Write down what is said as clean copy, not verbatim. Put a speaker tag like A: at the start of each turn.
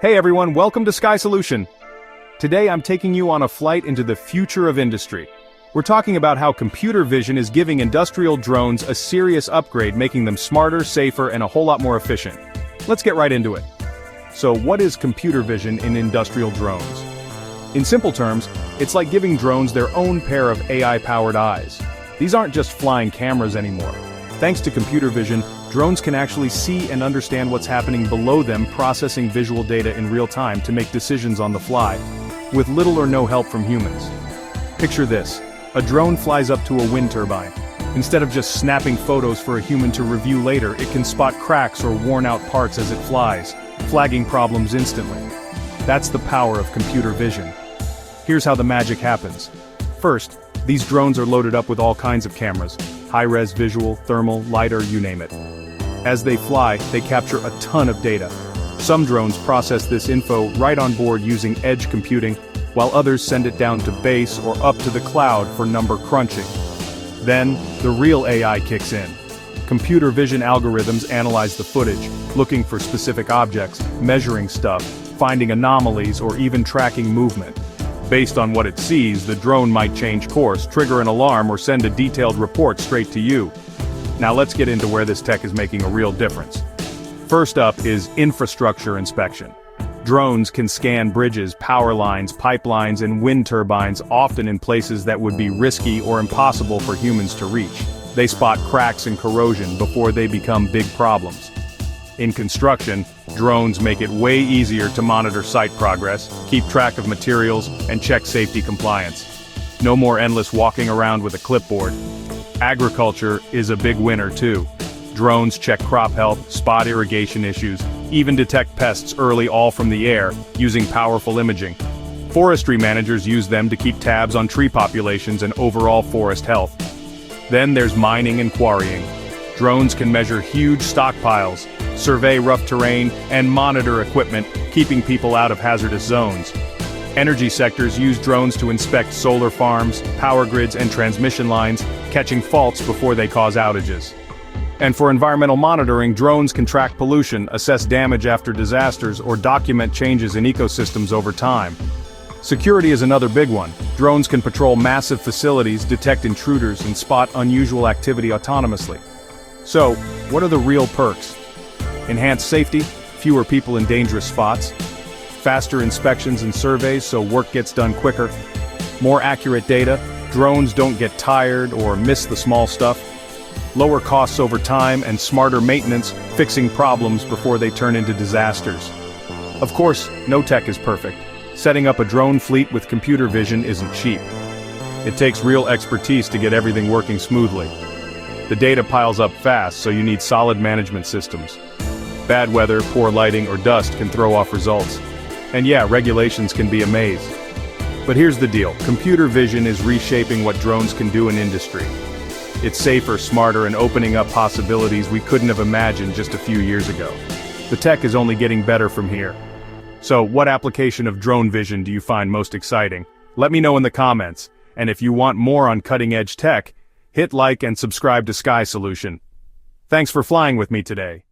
A: Hey everyone, welcome to SkySolution. Today I'm taking you on a flight into the future of industry. We're talking about how computer vision is giving industrial drones a serious upgrade, making them smarter, safer, and a whole lot more efficient. Let's get right into it. So what is computer vision in industrial drones? In simple terms, it's like giving drones their own pair of AI-powered eyes. These aren't just flying cameras anymore. Thanks to computer vision, drones can actually see and understand what's happening below them, processing visual data in real time to make decisions on the fly, with little or no help from humans. Picture this: a drone flies up to a wind turbine. Instead of just snapping photos for a human to review later, it can spot cracks or worn-out parts as it flies, flagging problems instantly. That's the power of computer vision. Here's how the magic happens. First, these drones are loaded up with all kinds of cameras: high-res visual, thermal, lidar, you name it. As they fly, they capture a ton of data. Some drones process this info right on board using edge computing, while others send it down to base or up to the cloud for number crunching. Then, the real AI kicks in. Computer vision algorithms analyze the footage, looking for specific objects, measuring stuff, finding anomalies, or even tracking movement. Based on what it sees, the drone might change course, trigger an alarm, or send a detailed report straight to you. Now let's get into where this tech is making a real difference. First up is infrastructure inspection. Drones can scan bridges, power lines, pipelines, and wind turbines, often in places that would be risky or impossible for humans to reach. They spot cracks and corrosion before they become big problems. In construction, drones make it way easier to monitor site progress, keep track of materials, and check safety compliance. No more endless walking around with a clipboard. Agriculture is a big winner too. Drones check crop health, spot irrigation issues, even detect pests early, all from the air, using powerful imaging. Forestry managers use them to keep tabs on tree populations and overall forest health. Then there's mining and quarrying. Drones can measure huge stockpiles, survey rough terrain, and monitor equipment, keeping people out of hazardous zones. Energy sectors use drones to inspect solar farms, power grids, and transmission lines, catching faults before they cause outages. And for environmental monitoring, drones can track pollution, assess damage after disasters, or document changes in ecosystems over time. Security is another big one. Drones can patrol massive facilities, detect intruders, and spot unusual activity autonomously. So, what are the real perks? Enhanced safety, fewer people in dangerous spots, faster inspections and surveys so work gets done quicker, more accurate data, drones don't get tired or miss the small stuff, lower costs over time, and smarter maintenance, fixing problems before they turn into disasters. Of course, no tech is perfect. Setting up a drone fleet with computer vision isn't cheap. It takes real expertise to get everything working smoothly. The data piles up fast, so you need solid management systems. Bad weather, poor lighting, or dust can throw off results. And yeah, regulations can be a maze. But here's the deal: computer vision is reshaping what drones can do in industry. It's safer, smarter, and opening up possibilities we couldn't have imagined just a few years ago. The tech is only getting better from here. So, what application of drone vision do you find most exciting? Let me know in the comments. And if you want more on cutting-edge tech, hit like and subscribe to SkySolution. Thanks for flying with me today.